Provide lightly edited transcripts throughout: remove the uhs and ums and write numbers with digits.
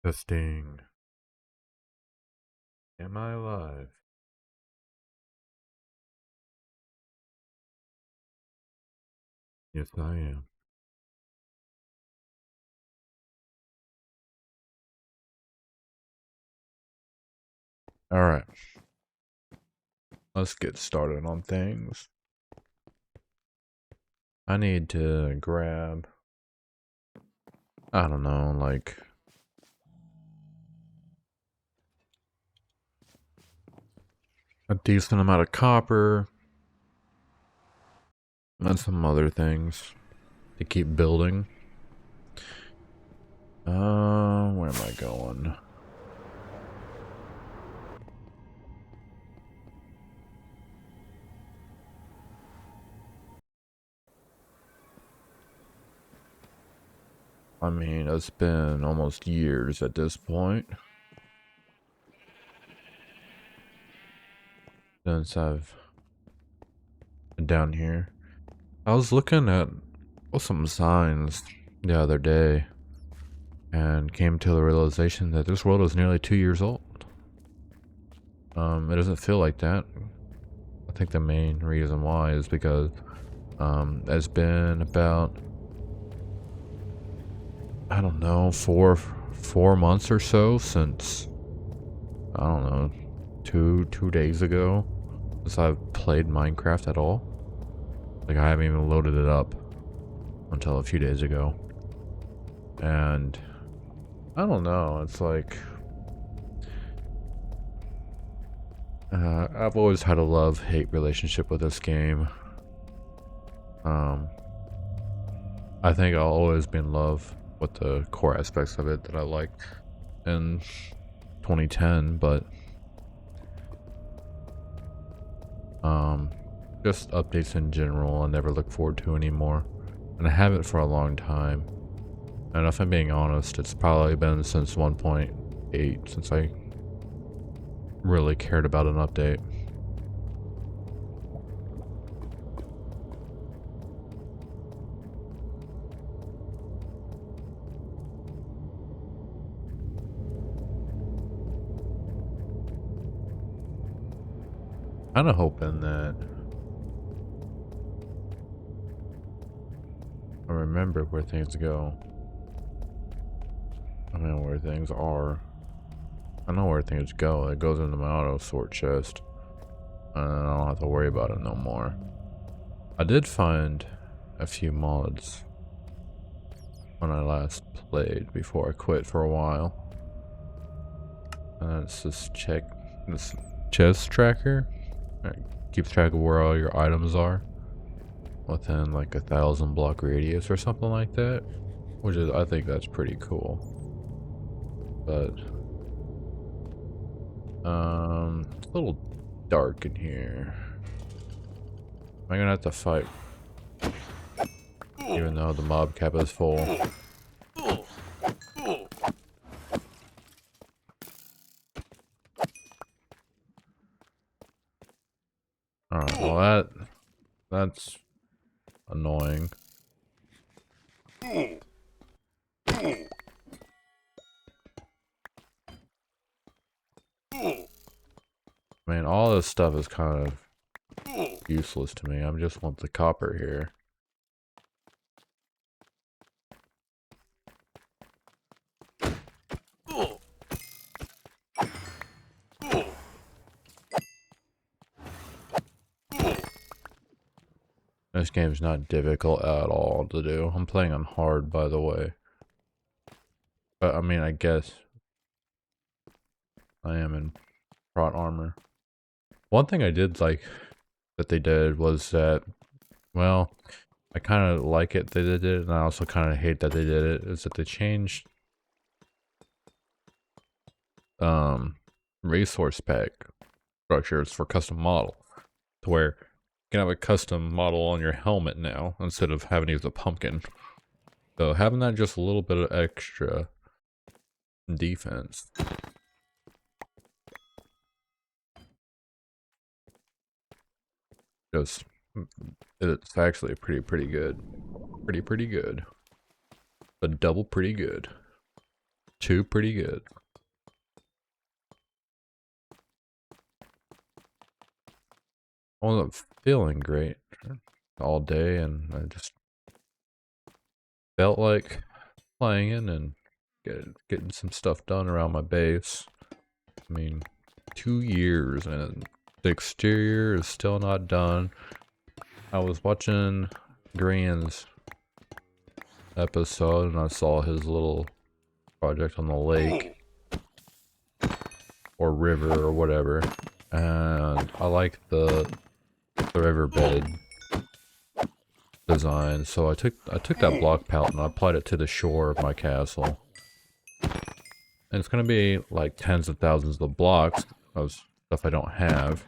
Testing. Am I alive? Yes, I am. Alright. Let's get started on things. I need to grab, I don't know, like a decent amount of copper and some other things to keep building. Where am I going? I mean, it's been almost years at this point since I've been down here. I was looking at some signs the other day and came to the realization that this world is nearly 2 years old. It doesn't feel like that. I think the main reason why is because it's been about, I don't know, four months or so since, I don't know, two days ago since I've played Minecraft at all. Like, I haven't even loaded it up until a few days ago. And I don't know, it's like I've always had a love-hate relationship with this game. I think I'll always be in love with the core aspects of it that I liked in 2010, but just updates in general I never look forward to anymore. And I haven't for a long time. And if I'm being honest, it's probably been since 1.8 since I really cared about an update. Kinda hoping that I remember where things go. I mean, where things are. I know where things go. It goes into my auto sort chest. And I don't have to worry about it no more. I did find a few mods when I last played before I quit for a while. And it's this chest tracker. It keeps track of where all your items are within like 1,000 block radius or something like that. Which is, I think that's pretty cool. But it's a little dark in here. Am I gonna have to fight? Even though the mob cap is full. Alright, well that's annoying. I mean, all this stuff is kind of useless to me. I just want the copper here. This game's not difficult at all to do. I'm playing on hard, by the way. But I mean, I guess I am in plot armor. One thing I did like that they did was that, well, I kind of like it that they did it, and I also kind of hate that they did it, is that they changed resource pack structures for custom model to where you can have a custom model on your helmet now instead of having to use a pumpkin. So having that just a little bit of extra defense just, it's actually pretty good. Pretty good. But double pretty good. 2 pretty good. I wasn't feeling great all day, and I just felt like playing and getting some stuff done around my base. I mean, 2 years and the exterior is still not done. I was watching Green's episode and I saw his little project on the lake or river or whatever, and I like the riverbed design, so I took that block palette and I applied it to the shore of my castle. And it's gonna be like tens of thousands of blocks of stuff I don't have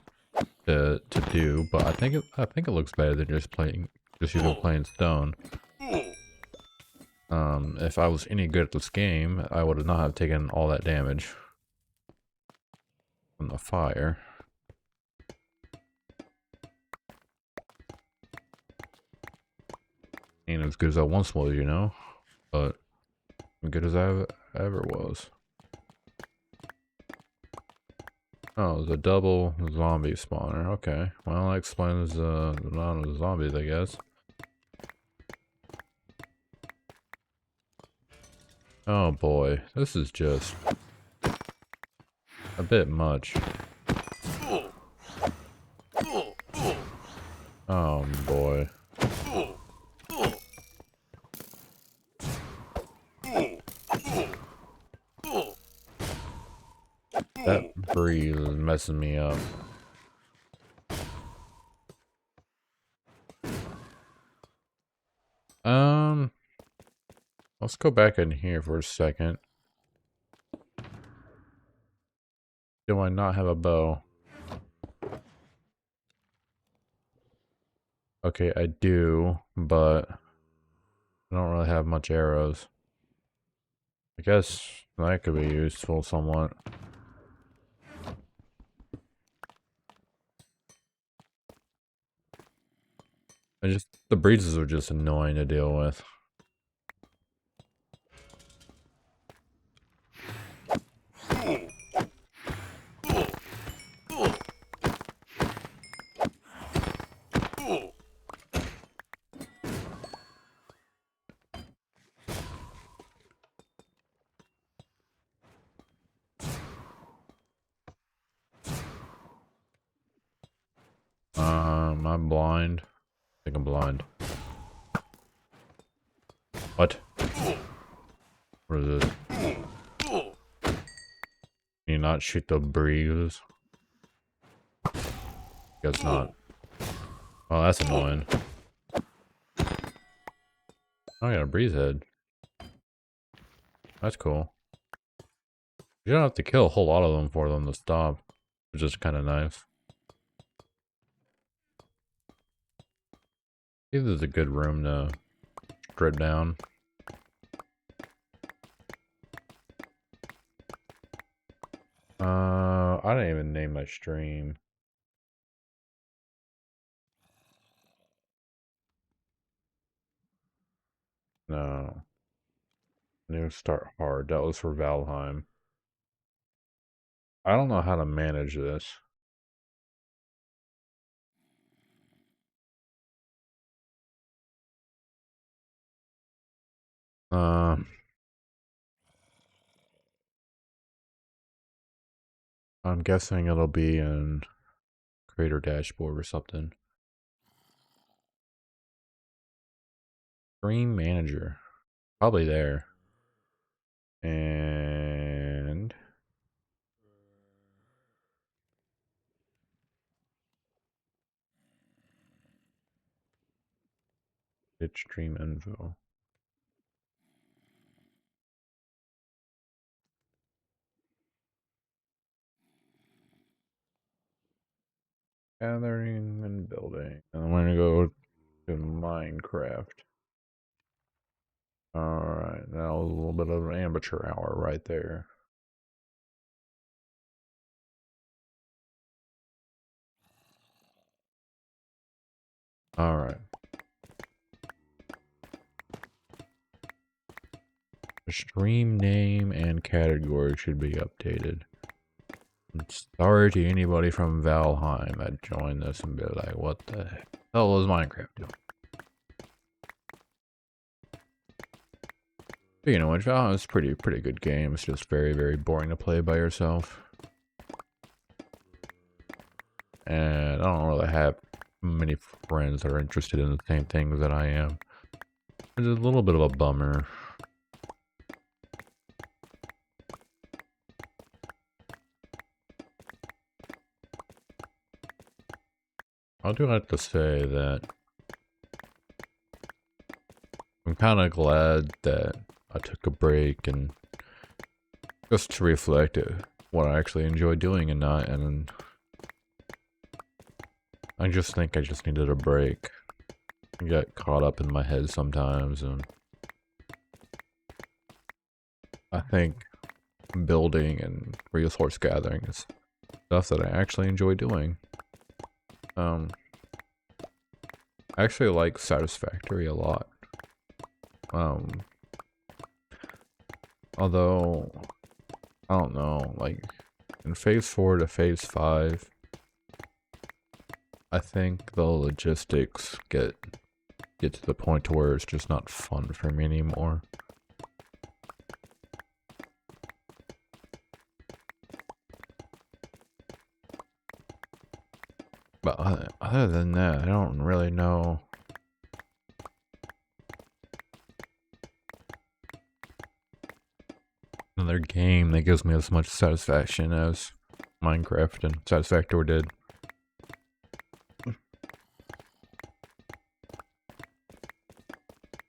to do, but I think it looks better than just using plain stone. If I was any good at this game, I would not have taken all that damage from the fire. Ain't as good as I once was, you know, but as good as I ever was. Oh, it's a double zombie spawner. Okay, well that explains the amount of zombies, I guess. Oh boy, this is just a bit much. Oh boy. That breeze is messing me up. Let's go back in here for a second. Do I not have a bow? Okay, I do, but I don't really have much arrows. I guess that could be useful somewhat. The breezes are just annoying to deal with. I'm blind. I think I'm blind. What? What is this? Can you not shoot the breeze? Guess not. Oh, that's annoying. Oh, I got a breeze head. That's cool. You don't have to kill a whole lot of them for them to stop, which is kind of nice. I think this is a good room to strip down. I didn't even name my stream. No. New start hard. That was for Valheim. I don't know how to manage this. Uh, I'm guessing it'll be in Creator Dashboard or something. Stream Manager. Probably there. And it's stream info. Gathering and building. And I'm gonna go to Minecraft. Alright, that was a little bit of an amateur hour right there. Alright. Stream name and category should be updated. Sorry to anybody from Valheim that joined this and be like, what the hell is Minecraft doing? But you know what, Valheim is pretty good game. It's just very, very boring to play by yourself. And I don't really have many friends that are interested in the same things that I am. It's a little bit of a bummer. I do have to say that I'm kind of glad that I took a break and just to reflect what I actually enjoy doing and not, and I just think I just needed a break. I get caught up in my head sometimes, and I think building and resource gathering is stuff that I actually enjoy doing. I actually like Satisfactory a lot. Although, I don't know, like, in Phase 4 to Phase 5, I think the logistics get to the point to where it's just not fun for me anymore. But other than that, I don't really know. Another game that gives me as much satisfaction as Minecraft and Satisfactory did.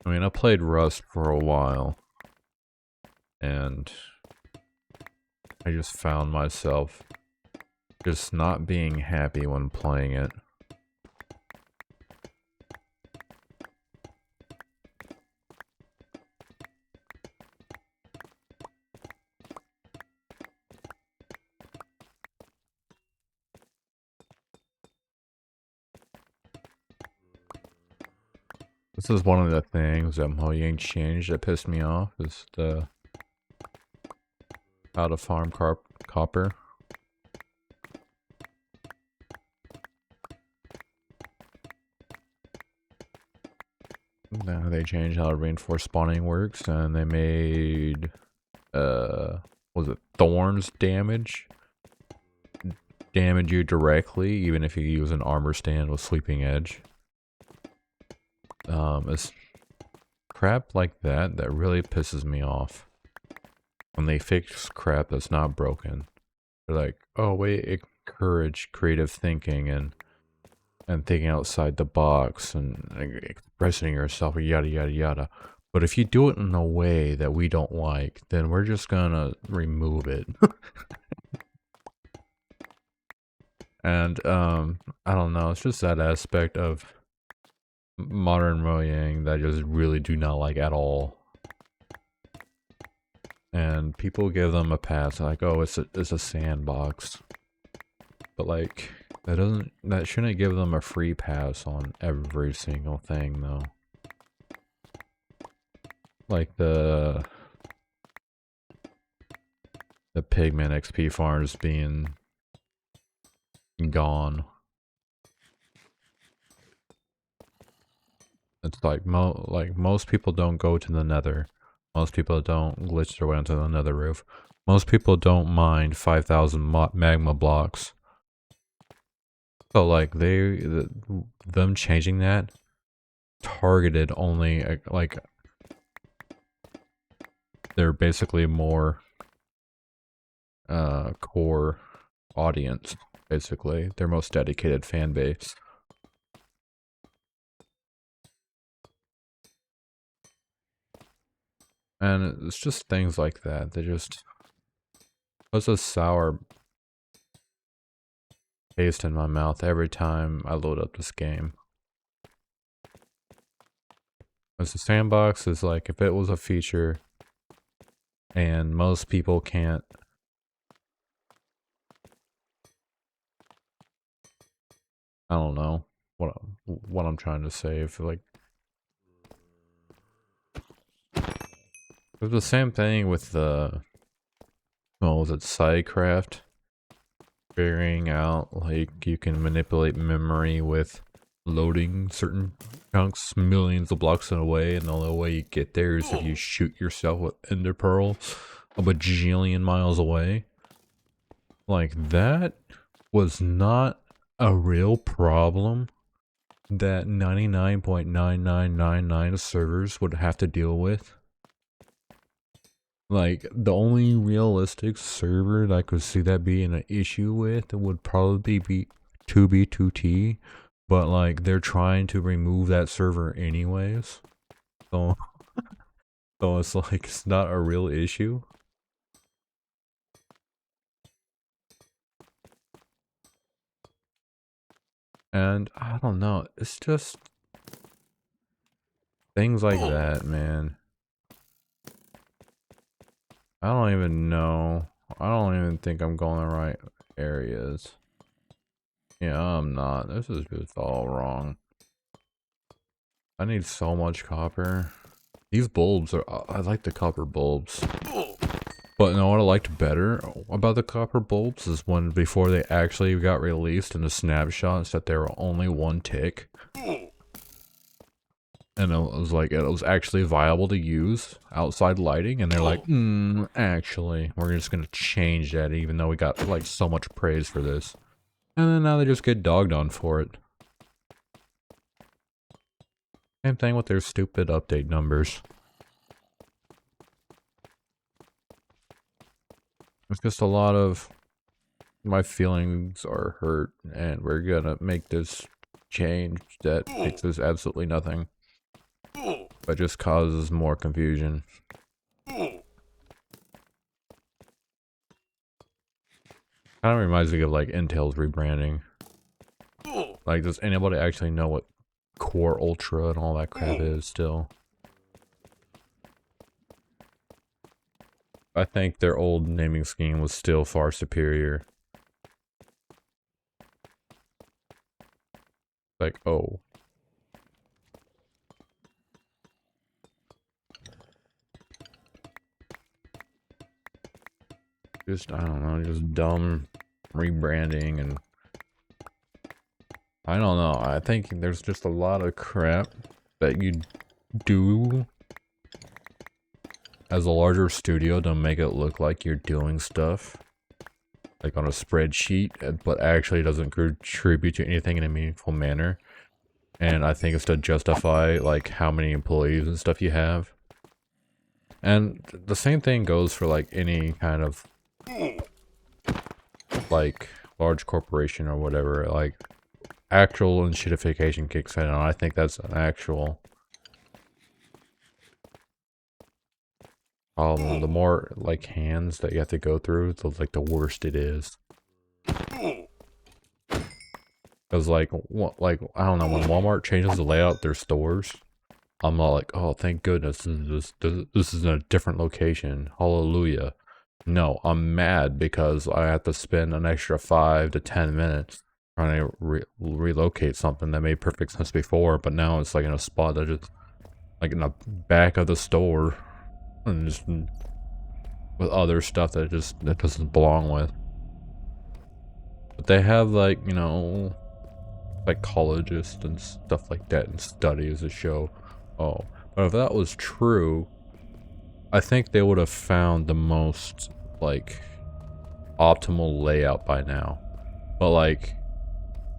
I mean, I played Rust for a while, and I just found myself just not being happy when playing it. This is one of the things that Mojang changed that pissed me off, is the how to farm copper. Now they changed how reinforced spawning works, and they made, was it thorns damage? Damage you directly, even if you use an armor stand with sleeping edge. It's crap like that that really pisses me off. When they fix crap that's not broken. They're like, oh wait, encourage creative thinking and thinking outside the box and expressing yourself, yada yada yada. But if you do it in a way that we don't like, then we're just gonna remove it. And I don't know, it's just that aspect of modern Mojang that I just really do not like at all. And people give them a pass, like, oh, it's a sandbox. But like, that shouldn't give them a free pass on every single thing, though. Like the pigment XP farms being gone. It's like most people don't go to the Nether. Most people don't glitch their way onto the Nether roof. Most people don't mine 5,000 magma blocks. So like them changing that targeted only like they're basically more core audience, basically their most dedicated fan base. And it's just things like that. They just puts a sour taste in my mouth every time I load up this game. As the sandbox is like, if it was a feature and most people can't, I don't know what I'm trying to say. If like, It's the same thing with the, what was it, Sidecraft? Figuring out, like, you can manipulate memory with loading certain chunks millions of blocks away, and the only way you get there is if you shoot yourself with Ender Pearl a bajillion miles away. Like, that was not a real problem that 99.9999 servers would have to deal with. Like, the only realistic server that I could see that being an issue with would probably be 2B2T, but like, they're trying to remove that server anyways. So, so it's like, it's not a real issue. And I don't know, it's just things like that, man. I don't even know. I don't even think I'm going the right areas. Yeah, I'm not. This is just all wrong. I need so much copper. These bulbs are, I like the copper bulbs. But you know what I liked better about the copper bulbs is when before they actually got released in the snapshots that they were only 1 tick. And it was like, it was actually viable to use outside lighting, and they're like, actually, we're just gonna change that even though we got like so much praise for this. And then now they just get dogged on for it. Same thing with their stupid update numbers. It's just a lot of my feelings are hurt, and we're gonna make this change that fixes absolutely nothing, but just causes more confusion. Kind of reminds me of like Intel's rebranding. Like, does anybody actually know what Core Ultra and all that crap is still? I think their old naming scheme was still far superior. Like, oh. Just, I don't know, just dumb rebranding, and I don't know, I think there's just a lot of crap that you do as a larger studio to make it look like you're doing stuff like on a spreadsheet, but actually doesn't contribute to anything in a meaningful manner. And I think it's to justify like how many employees and stuff you have. And the same thing goes for like any kind of like large corporation or whatever. Like, actual enshittification kicks in, and I think that's an actual problem. The more like hands that you have to go through, the like the worst it is. Cause like what, like I don't know, when Walmart changes the layout of their stores, I'm not like, oh thank goodness this is in a different location. Hallelujah. No, I'm mad because I have to spend an extra 5 to 10 minutes trying to relocate something that made perfect sense before, but now it's like in a spot that just like in the back of the store, and just with other stuff that doesn't belong with. But they have like, you know, psychologists and stuff like that and studies that show, oh, but if that was true, I think they would have found the most like optimal layout by now. But like,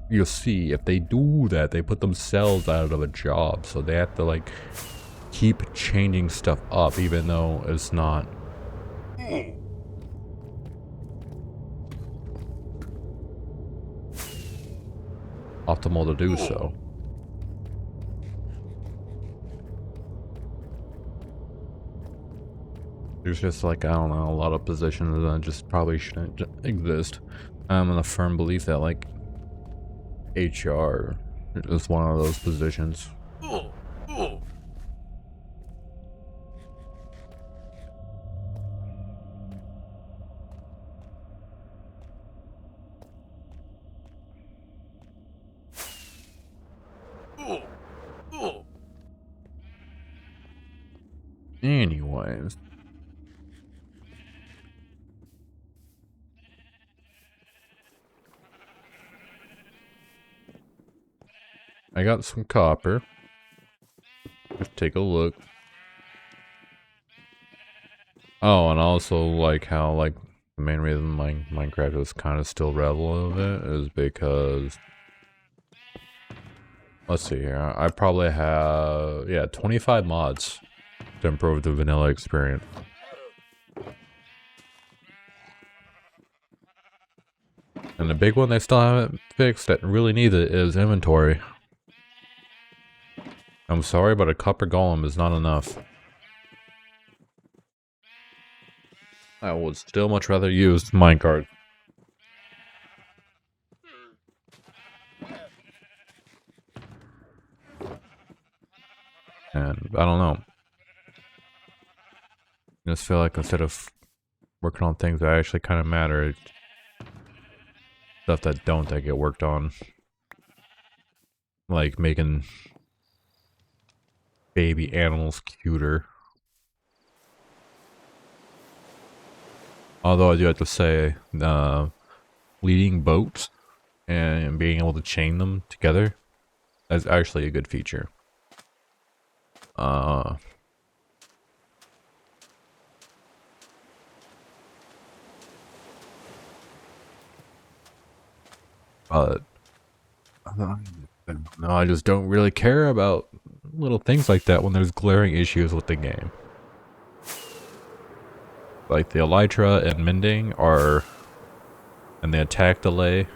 you'll see if they do that, they put themselves out of a job, so they have to like keep changing stuff up even though it's not optimal to do so. There's just like, I don't know, a lot of positions that just probably shouldn't exist. I'm in a firm belief that like HR is one of those positions. Anyways, I got some copper. Just take a look. Oh, and I also like how, like, the main reason Minecraft is kind of still relevant is because, let's see here, I probably have, yeah, 25 mods to improve the vanilla experience. And the big one they still haven't fixed that really needs it is inventory. I'm sorry, but a copper golem is not enough. I would still much rather use minecart. And I don't know. I just feel like instead of working on things that actually kind of matter, it's stuff that don't that get worked on. Like making baby animals cuter. Although I do have to say, leading boats and being able to chain them together is actually a good feature. But no, I just don't really care about little things like that when there's glaring issues with the game. Like the elytra and mending are, and the attack delay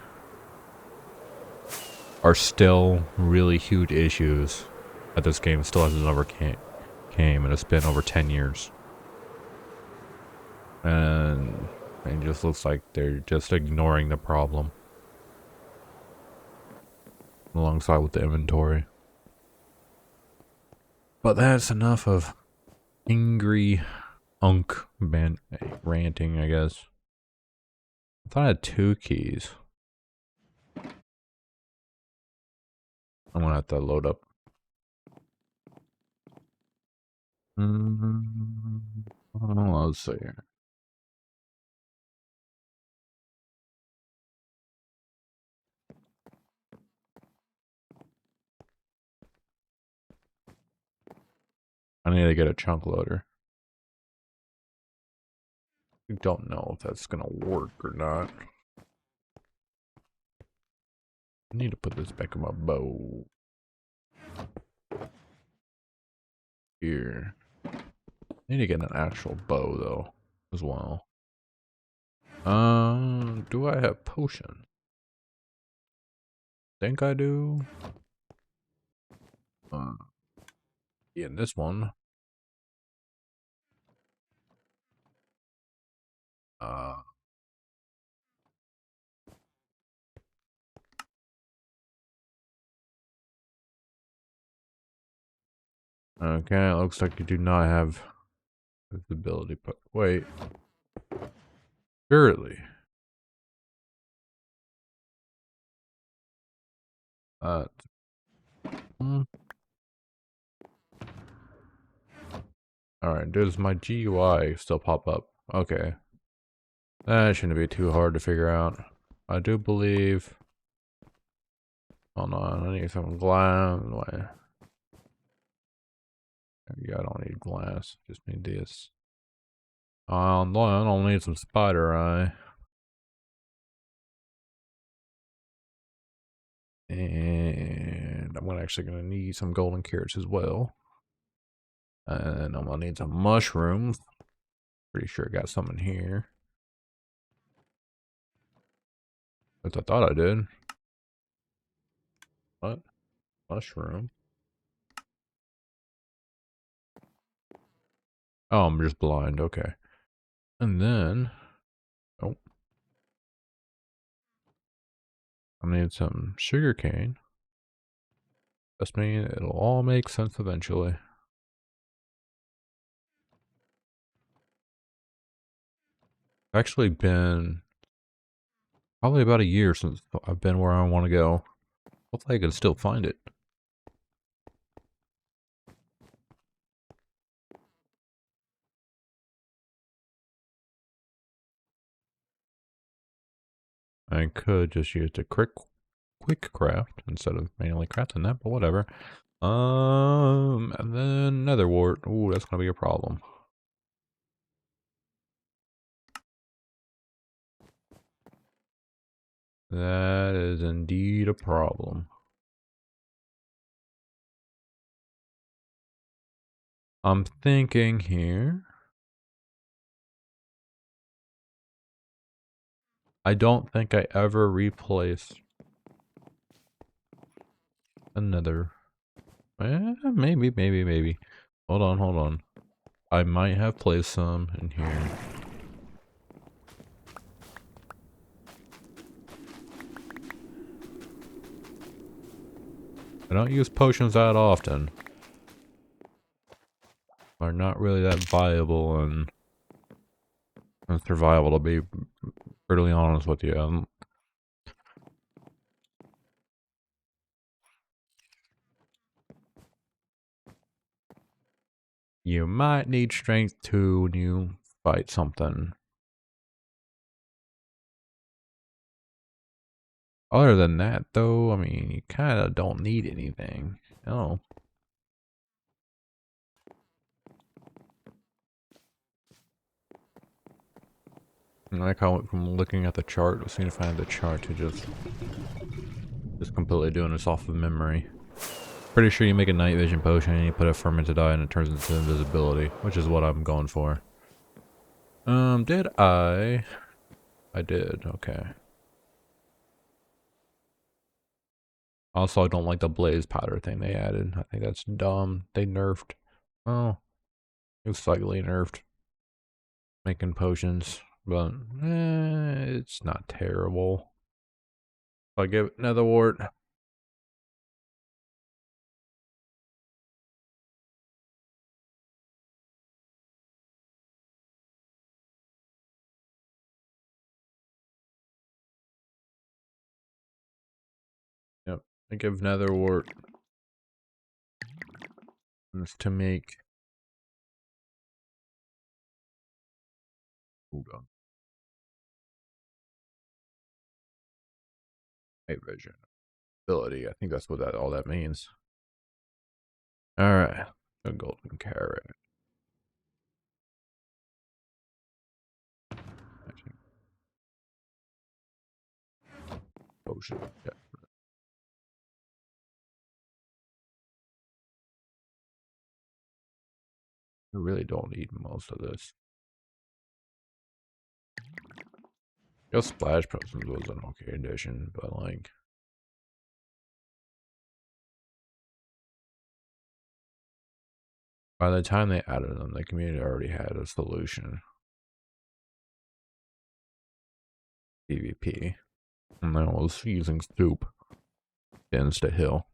are still really huge issues that this game still hasn't overcame, and it's been over 10 years. And it just looks like they're just ignoring the problem alongside with the inventory. But that's enough of angry ranting, I guess. I thought I had 2 keys. I'm gonna have to load up. Let's see here. I need to get a chunk loader. I don't know if that's gonna work or not. I need to put this back in my bow. Here. I need to get an actual bow though, as well. Do I have potion? Think I do. Yeah, in this one. Okay, it looks like you do not have visibility, but wait. Surely. Alright, does my GUI still pop up? Okay. That shouldn't be too hard to figure out. I do believe... Hold on, I need some glass. Yeah, I don't need glass. Just need this. I don't need some spider eye. And I'm actually gonna need some golden carrots as well. And I'm gonna need some mushrooms. Pretty sure I got some in here. As I thought I did. What? Mushroom? Oh, I'm just blind. Okay. And then... Oh. I need some sugar cane. Trust me, it'll all make sense eventually. It's actually been probably about a year since I've been where I want to go. Hopefully I can still find it. I could just use the quick quick craft instead of manually crafting that, but whatever. And then nether wart. Ooh, that's gonna be a problem. That is indeed a problem. I'm thinking here. I don't think I ever replaced another. Maybe. Hold on. I might have placed some in here. I don't use potions that often. Are not really that viable in survival, to be brutally honest with you. You might need strength too when you fight something. Other than that, though, I mean, you kind of don't need anything. Oh. Like how I went from looking at the chart, was seeing if I had the chart to just completely doing this off of memory. Pretty sure you make a night vision potion and you put a fermented eye and it turns into invisibility, which is what I'm going for. Did I? I did, okay. Also, I don't like the blaze powder thing they added. I think that's dumb. They nerfed. Oh, it was slightly nerfed. Making potions, but it's not terrible. If I give it another wart. Yep, I give nether wart. It's to make. Hold on. Night vision ability. I think that's what all that means. All right, a golden carrot. Potion. Yeah. I really don't need most of this. Your splash potions was an okay addition, but like, by the time they added them, the community already had a solution. PvP. And that was using soup against a hill.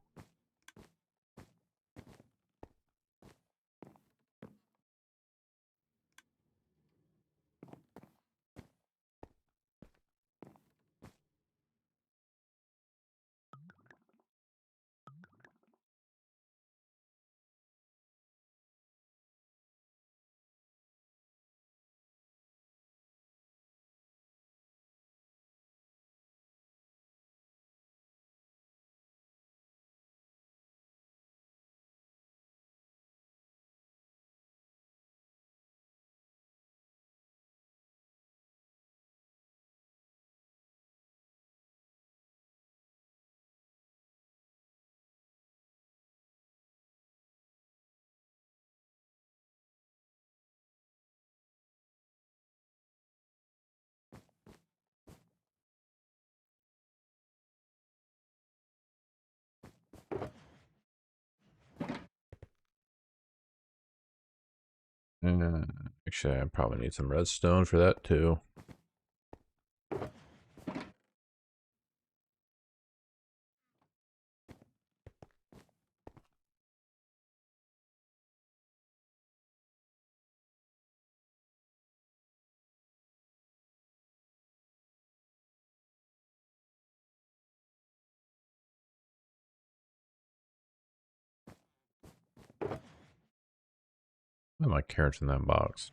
Actually, I probably need some redstone for that too. Why are my carrots in that box?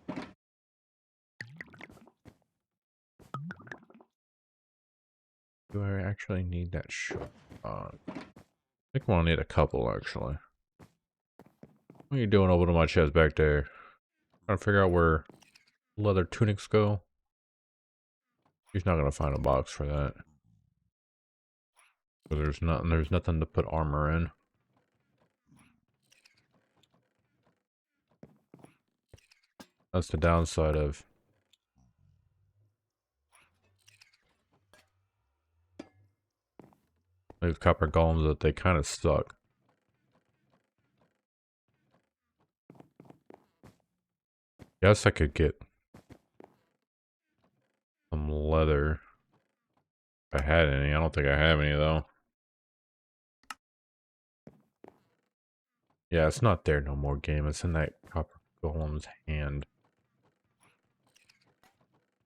Do I actually need that shot? I think we'll need a couple, actually. What are you doing over to my chest back there? Trying to figure out where leather tunics go. He's not gonna find a box for that. But there's nothing to put armor in. That's the downside of these copper golems, that they kind of suck. Guess I could get some leather if I had any. I don't think I have any though. Yeah, it's not there no more, game. It's in that copper golem's hand.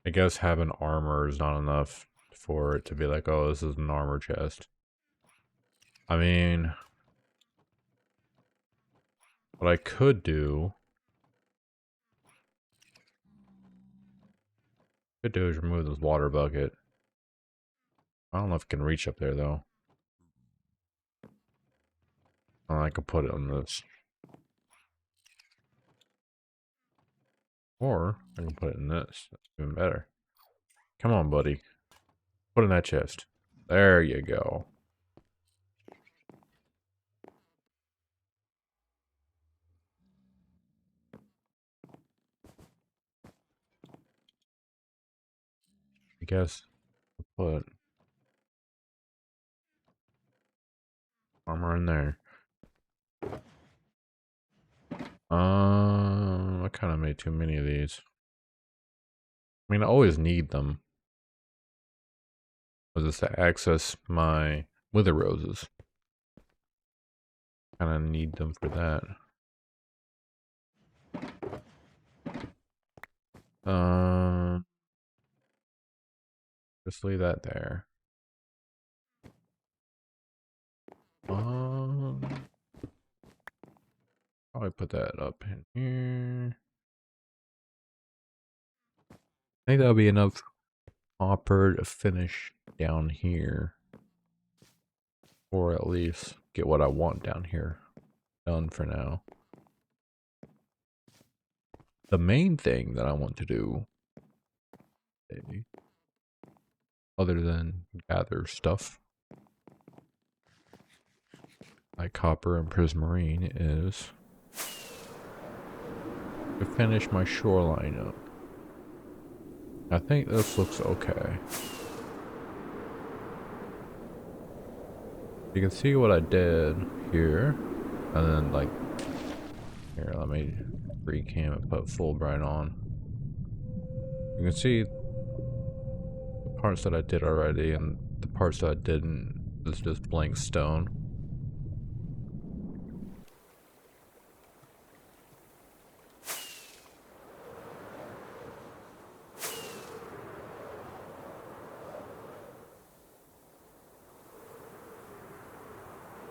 I guess having armor is not enough for it to be like, oh, this is an armor chest. I mean, what I could do is remove this water bucket. I don't know if it can reach up there though. I could put it on this. Or I can put it in this. That's even better. Come on, buddy. Put it in that chest. There you go. I guess I'll put armor in there. I kind of made too many of these. I mean, I always need them. Was this to access my wither roses? Kind of need them for that. Just leave that there. Probably put that up in here. I think that'll be enough copper to finish down here. Or at least get what I want down here done for now. The main thing that I want to do, other than gather stuff like copper and prismarine, is to finish my shoreline up. I think this looks okay. You can see what I did here, and then like here, let me recam and put Fulbright on. You can see the parts that I did already, and the parts that I didn't is just blank stone.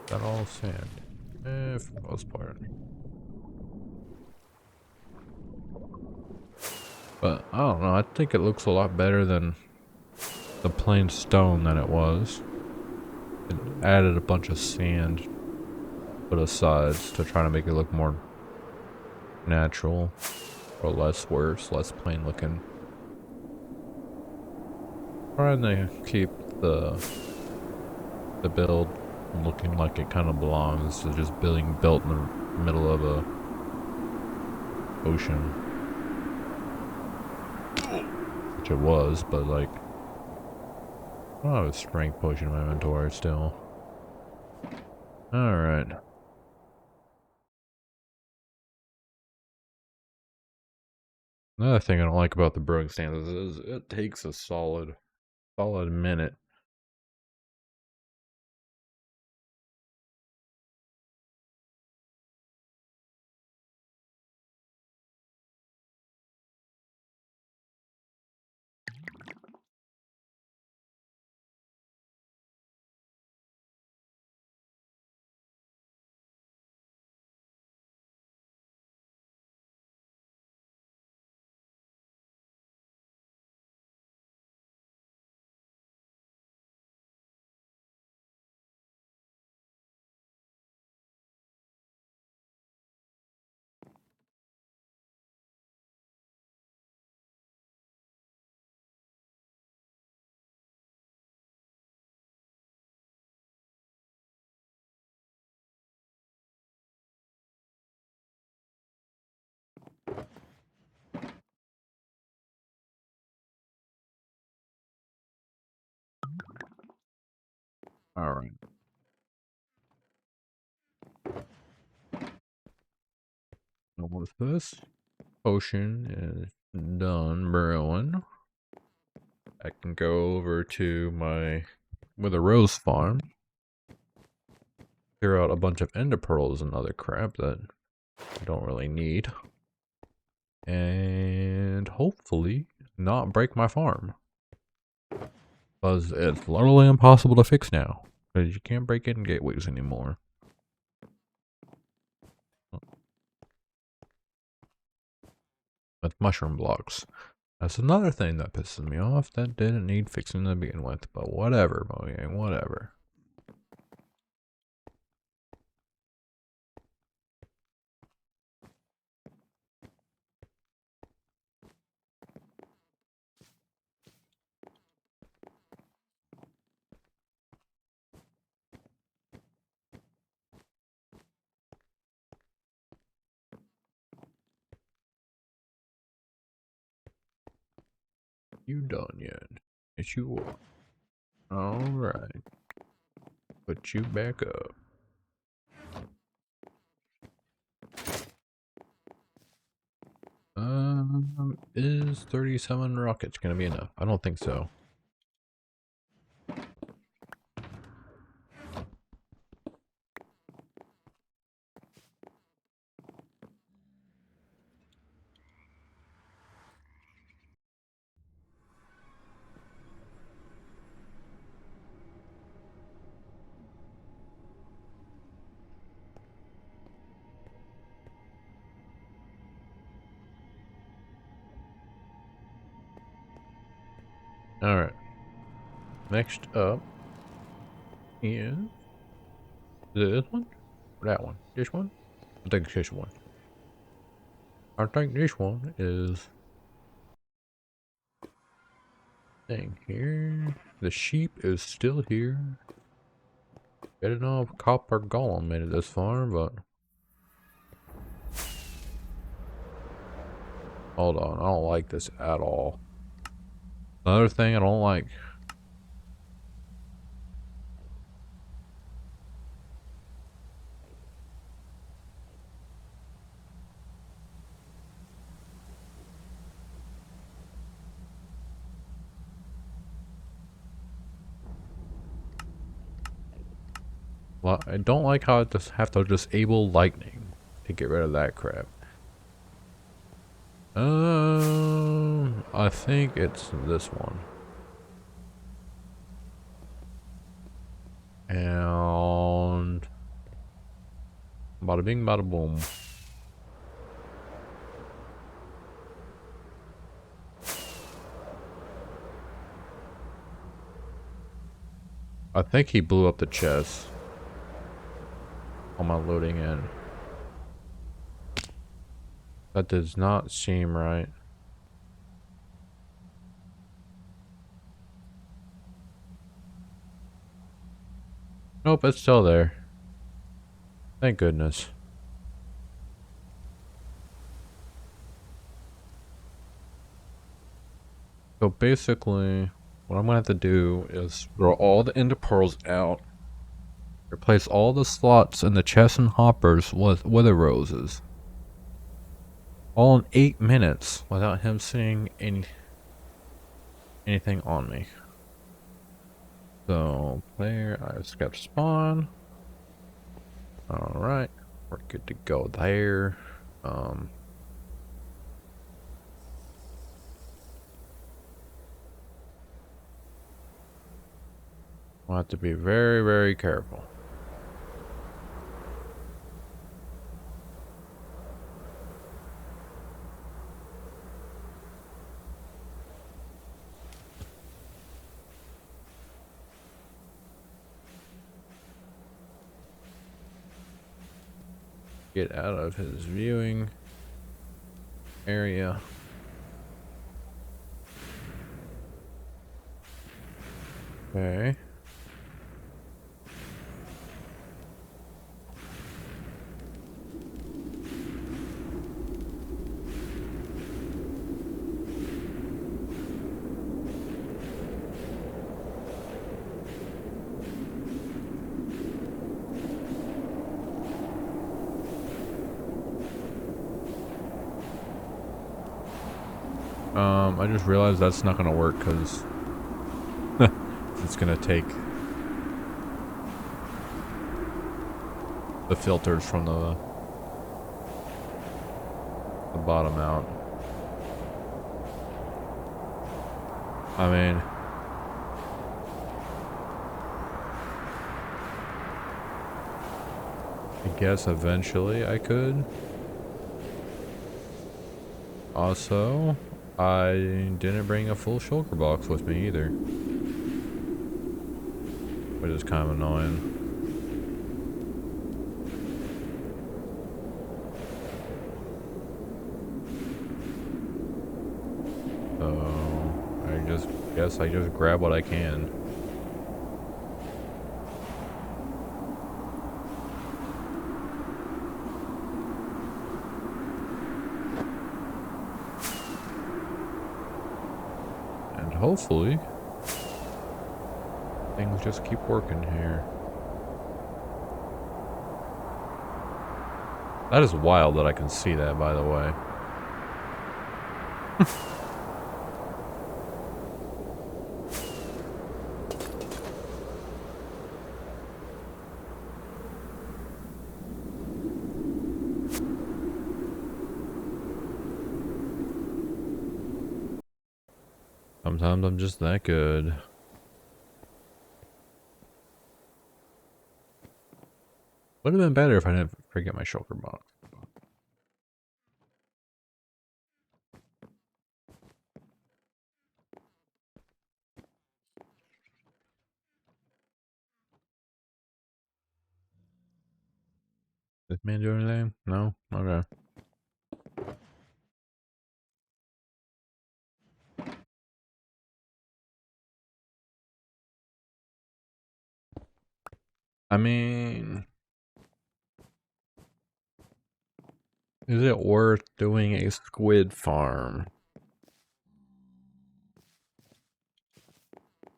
That all sand, for the most part. But I don't know. I think it looks a lot better than the plain stone that it was. It added a bunch of sand for the sides to try to make it look more natural, or less worse, less plain looking. Trying to keep the build looking like it kind of belongs to just being built in the middle of a ocean, which it was, but like I don't have a strength potion in my inventory still. All right. Another thing I don't like about the brewing stands is it takes a solid minute Alright. With this potion is done brewing, I can go over to my Wither Rose farm, clear out a bunch of ender pearls and other crap that I don't really need, and hopefully not break my farm, because it's literally impossible to fix now, because you can't break in gateways anymore. With mushroom blocks. That's another thing that pisses me off. That didn't need fixing to begin with, but whatever, Mojang, whatever. You done yet? Yes, you are. Alright. Put you back up. Is 37 rockets gonna be enough? I don't think so. Alright. Next up is this one? Or that one? This one? I think it's this one. I think this one is thing here. The sheep is still here. I don't know if Copper Golem made it this far, but hold on, I don't like this at all. Another thing I don't like. Well, I don't like how I just have to disable lightning to get rid of that crap. I think it's this one. And bada bing, bada boom. I think he blew up the chest on my loading in. That does not seem right. Nope, it's still there. Thank goodness. So basically, what I'm gonna have to do is throw all the ender pearls out, replace all the slots in the chests and hoppers with wither roses. All in 8 minutes without him seeing anything on me. So, player, I skipped spawn. Alright, we're good to go there. We'll have to be very, very careful. Get out of his viewing area. Okay. I just realized that's not gonna work because it's gonna take the filters from the bottom out. I mean, I guess eventually I could. Also, I didn't bring a full shulker box with me either, which is kind of annoying. So I just guess I just grab what I can. And hopefully things just keep working here. That is wild that I can see that, by the way. Sometimes I'm just that good. Would have been better if I didn't forget my shulker box. Did man do anything? No? Okay. I mean, is it worth doing a squid farm?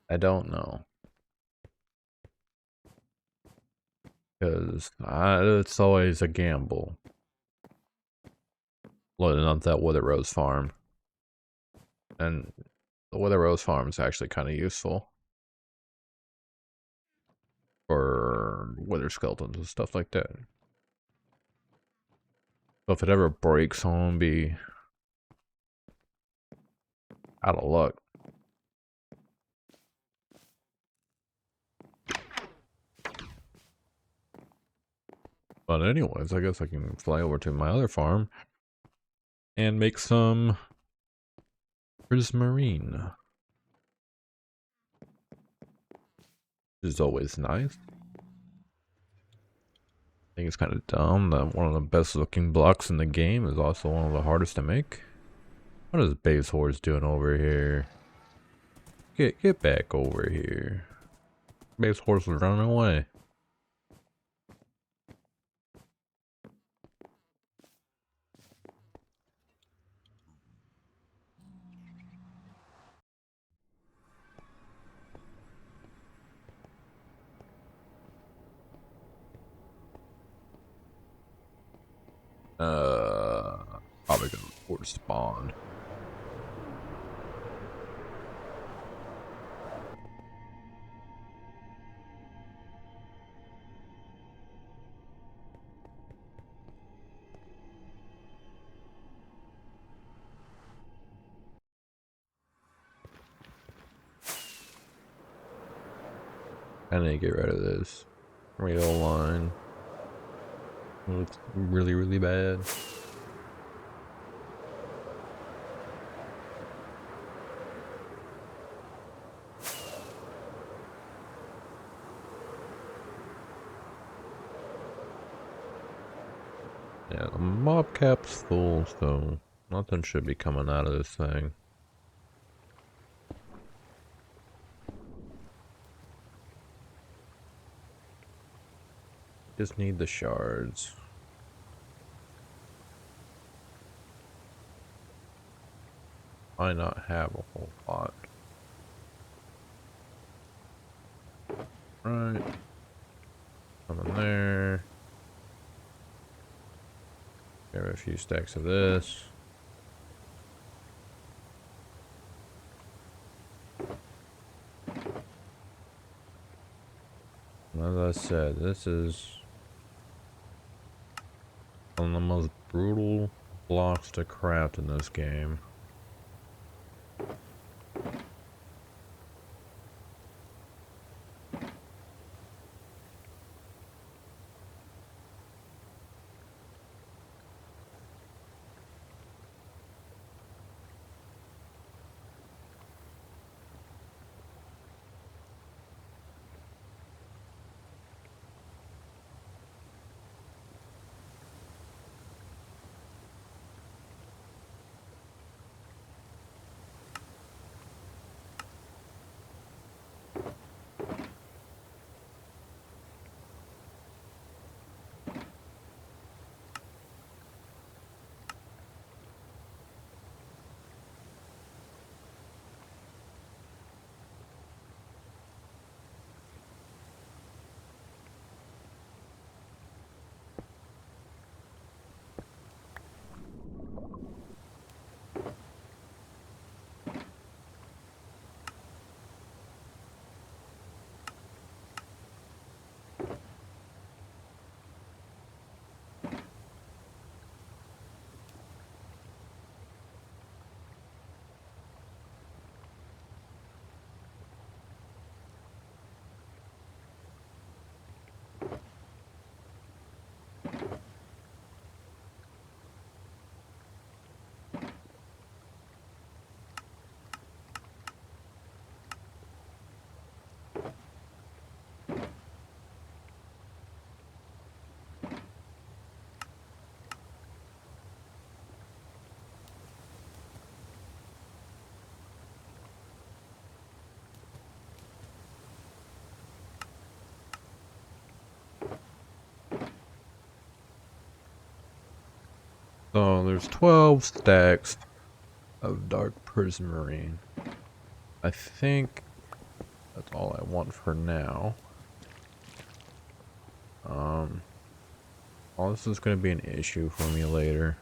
I don't know. Because it's always a gamble. Well, not that Wither Rose farm. And the Wither Rose farm is actually kind of useful for wither skeletons and stuff like that. So if it ever breaks, I'm gonna be out of luck. But anyways, I guess I can fly over to my other farm and make some prismarine. Which is always nice. I think it's kind of dumb that one of the best looking blocks in the game is also one of the hardest to make. What is Base Horse doing over here? Get back over here. Base Horse was running away. Probably gonna report spawn. I need to get rid of this rail line. It looks really, really bad. Yeah, the mob cap's full, so nothing should be coming out of this thing. Just need the shards. Why not have a whole lot? Right. Come in there. Grab a few stacks of this. As I said, this is one of the most brutal blocks to craft in this game. So there's 12 stacks of dark prismarine. I think that's all I want for now. All this is going to be an issue for me later.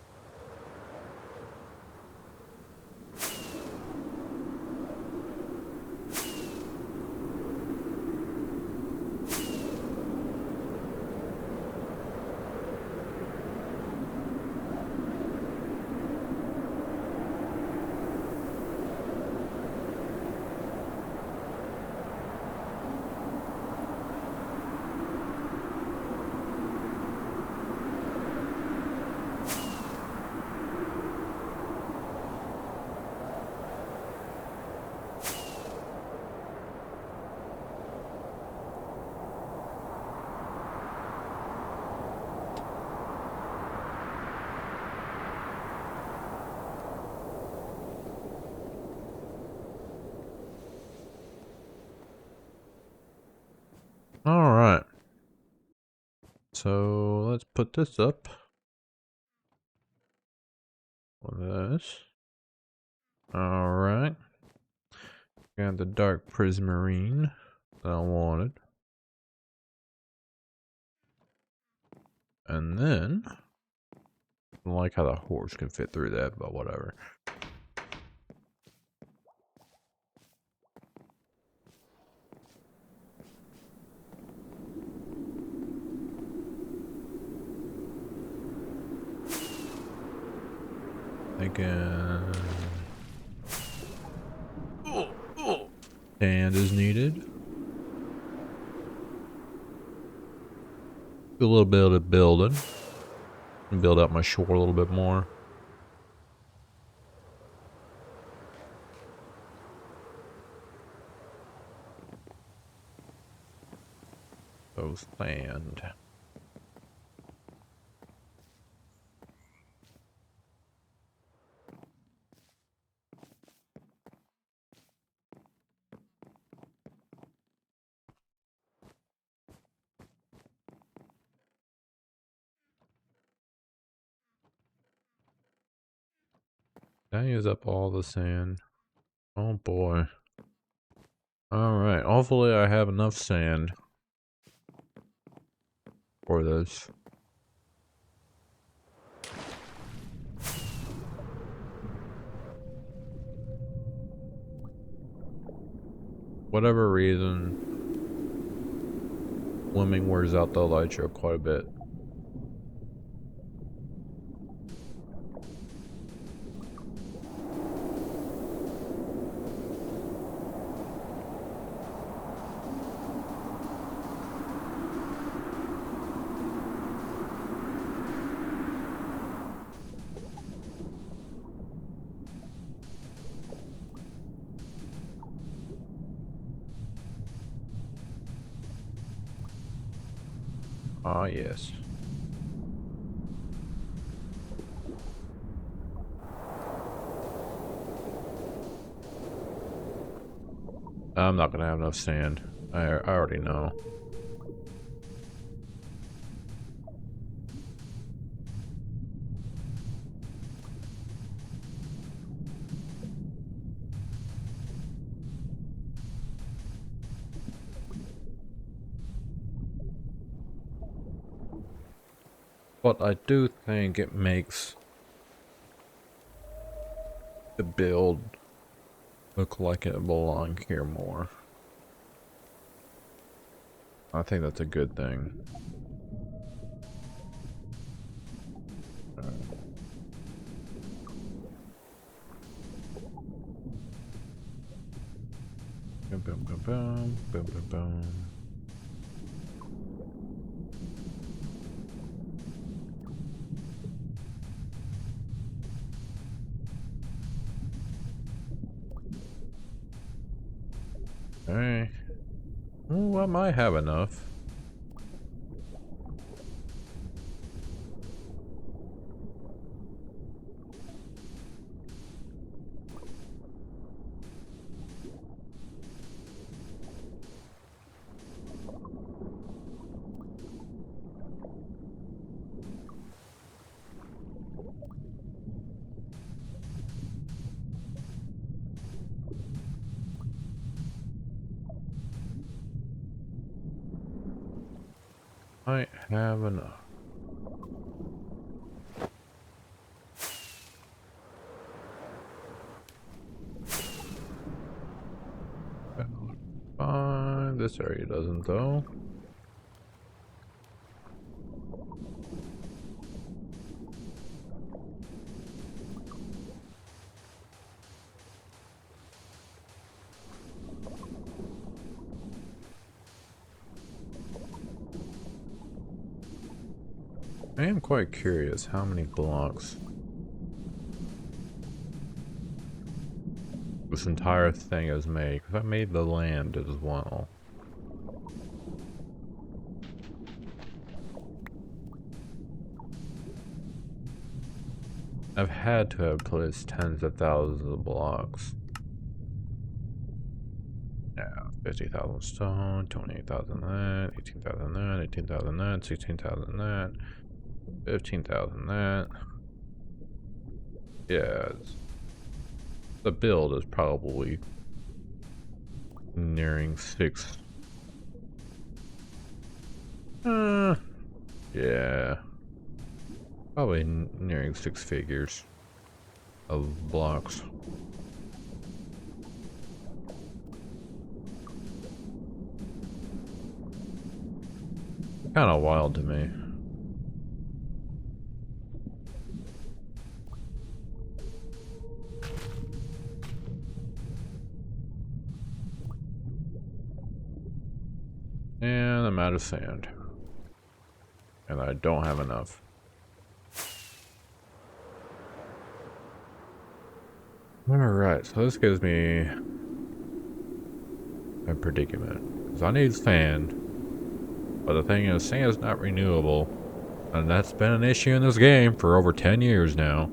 Alright. So let's put this up. This. Alright. Got the dark prismarine that I wanted. And then, I don't like how the horse can fit through that, but whatever. Again. Sand is needed. Do a little bit of building. And build out my shore a little bit more. So sand. Did I use up all the sand? Oh boy. Alright, hopefully I have enough sand for this. Whatever reason, Swimming wears out the elytra quite a bit. Ah, yes. I'm not gonna have enough sand. I already know. But I do think it makes the build look like it belongs here more. I think that's a good thing. Boom, boom, boom, boom, boom, boom, boom. Hey. Oh, I might have enough. Might have enough. Fine. This area doesn't though. I am quite curious how many blocks this entire thing is made, because I made the land as well. I've had to have placed tens of thousands of blocks. Yeah, 50,000 stone, 28,000 that, 18,000 that, 18,000 that, 16,000 that, 15,000 that. Yeah, the build is probably nearing 6. Yeah. Probably nearing 6 figures of blocks. Kind of wild to me. And I'm out of sand. And I don't have enough. Alright, so this gives me a predicament. Because I need sand. But the thing is, sand is not renewable. And that's been an issue in this game for over 10 years now.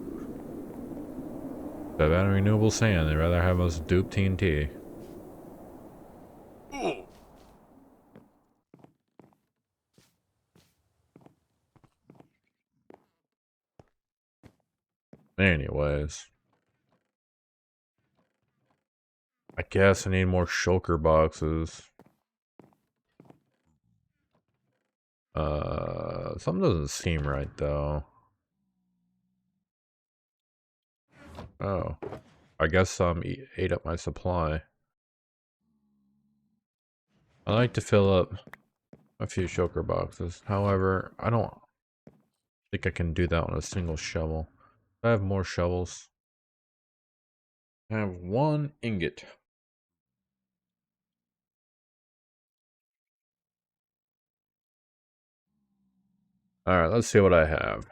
If I've had renewable sand, they'd rather have us dupe TNT. Anyways. I guess I need more shulker boxes. Something doesn't seem right though. Oh. I guess ate up my supply. I like to fill up a few shulker boxes. However, I don't think I can do that on a single shovel. I have more shovels. I have 1 ingot. Alright, let's see what I have.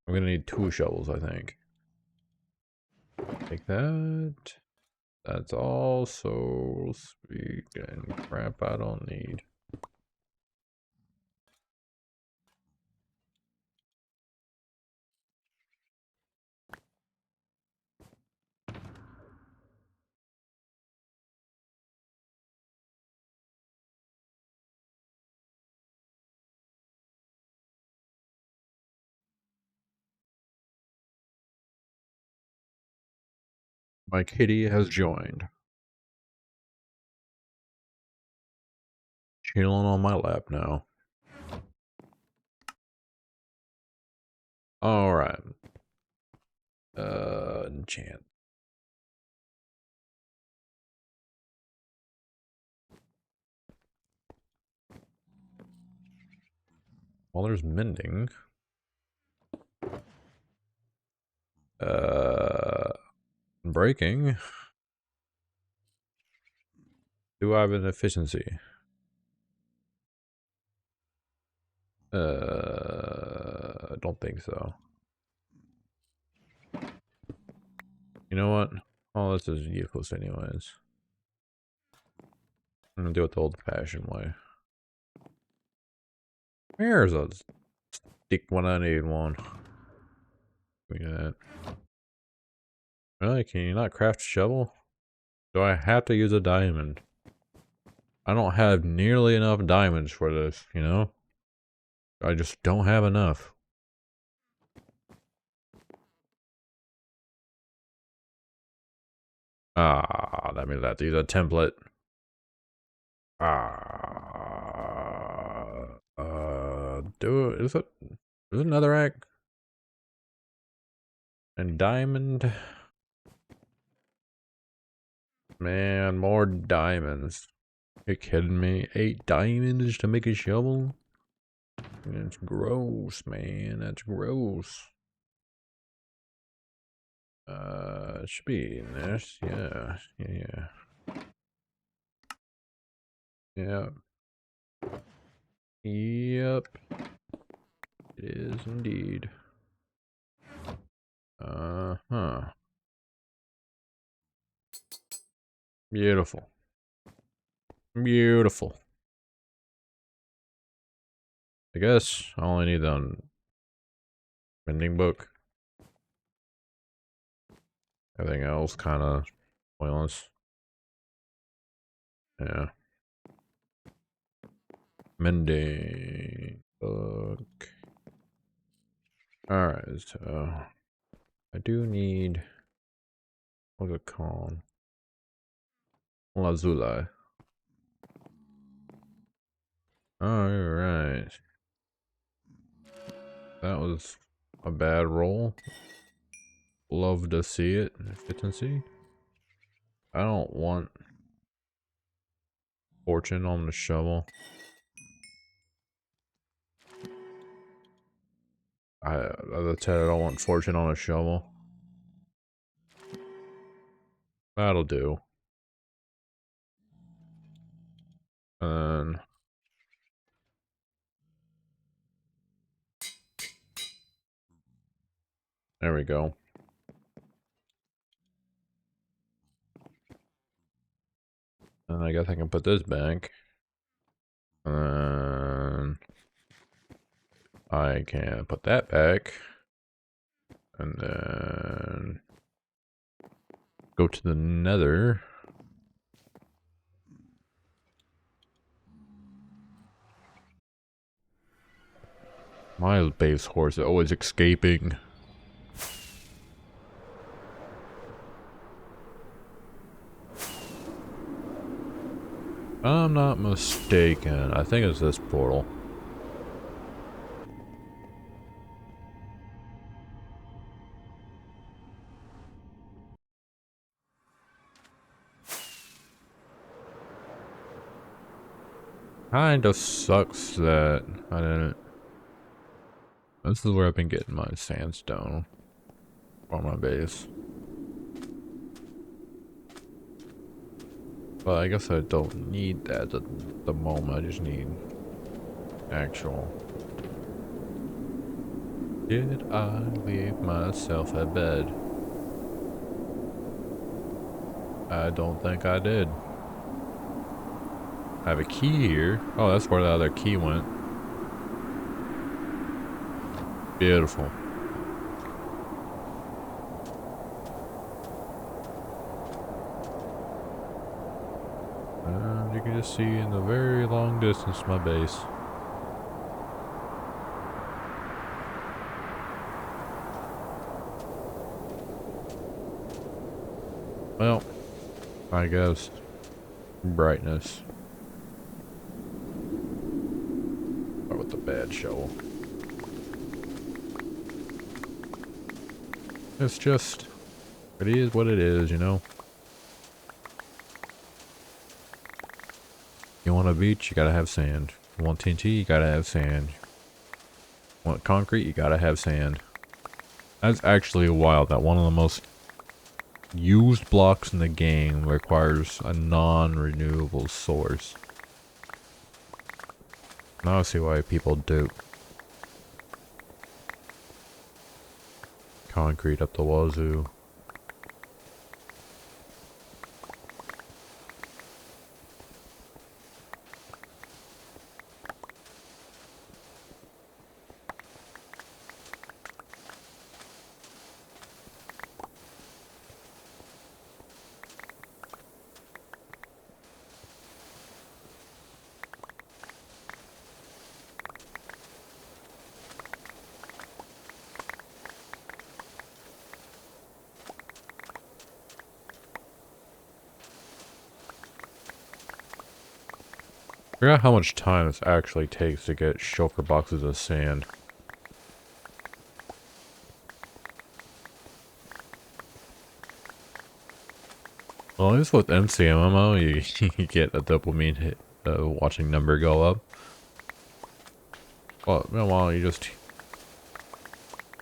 I'm gonna need 2 shovels, I think. Take that. That's all so speak and crap I don't need. My kitty has joined. Chilling on my lap now. Alright. Enchant. Well, there's mending. Breaking. Do I have an efficiency? I don't think so. You know what? Oh, this is useless anyways. I'm gonna do it the old-fashioned way. Here's a stick when I need one. Give me that. Really? Can you not craft a shovel? Do I have to use a diamond? I don't have nearly enough diamonds for this, you know? I just don't have enough. Ah, that means I have to use a template. Is it another egg? And diamond? Man, more diamonds. You kidding me? 8 diamonds to make a shovel? That's gross, man. That's gross. It should be in this. Yeah. Yep. It is indeed. Uh-huh. Beautiful. Beautiful. I guess I only need the mending book. Everything else kind of pointless. Yeah. Mending book. Alright, so I do need, what's it called? Lazuli. Alright. That was a bad roll. Love to see it. Efficiency. I don't want fortune on the shovel. As I said, I don't want fortune on a shovel. That'll do. And there we go. And I guess I can put this back. And I can put that back. And then go to the nether. My base horse is always escaping. If I'm not mistaken, I think it's this portal. Kind of sucks that I didn't. This is where I've been getting my sandstone for my base. But I guess I don't need that at the moment. I just need actual. Did I leave myself at bed? I don't think I did. I have a key here. Oh, that's where the other key went. Beautiful. And you can just see in the very long distance my base. Well, I guess brightness. Or with the bad shovel. It's just, it is what it is, you know? You want a beach, you gotta have sand. You want TNT, you gotta have sand. You want concrete, you gotta have sand. That's actually wild that one of the most used blocks in the game requires a non-renewable source. Now I see why people do. Concrete up the wazoo. I forgot how much time this actually takes to get shulker boxes of sand. Well, at least with MCMMO, you get a dopamine hit, watching number go up. Well, meanwhile, you just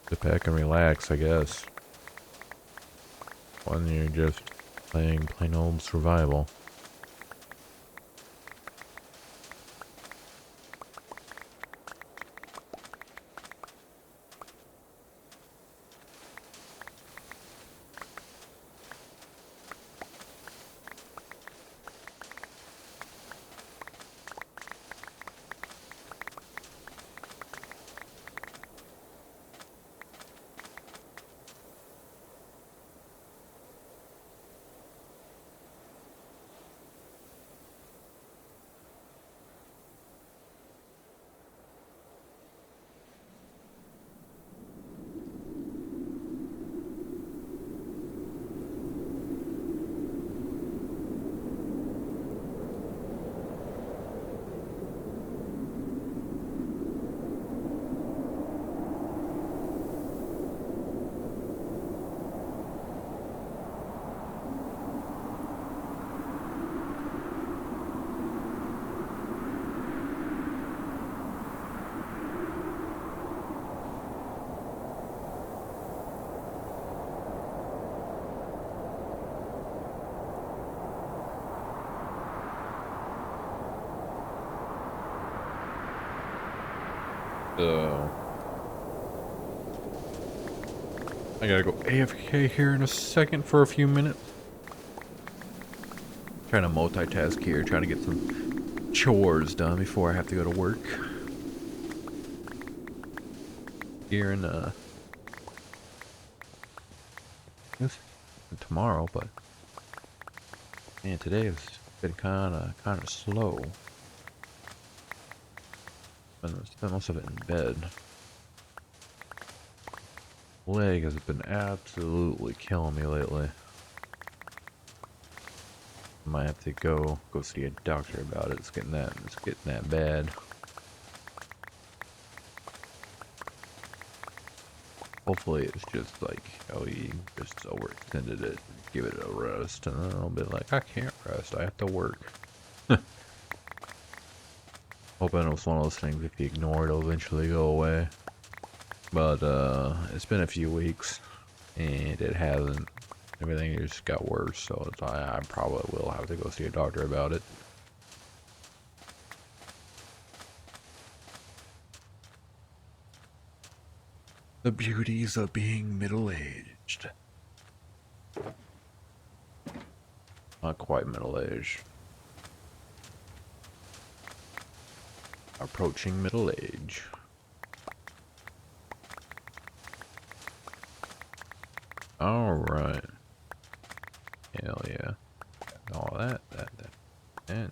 sit back and relax, I guess. When you're just playing plain old survival. So I gotta go AFK here in a second for a few minutes. Trying to multitask here, trying to get some chores done before I have to go to work. Here in tomorrow, but man, today has been kinda slow. Spent most of it in bed. Leg has been absolutely killing me lately. Might have to go see a doctor about it. It's getting that bad. Hopefully it's just like, oh, you just overextended it. Give it a rest, and then I'll be like, I can't rest. I have to work. Hoping it was one of those things, if you ignore it, it'll eventually go away. But, it's been a few weeks, and it hasn't. Everything just got worse, so I probably will have to go see a doctor about it. The beauties of being middle-aged. Not quite middle-aged. Approaching middle age. Alright. Hell yeah. All that. And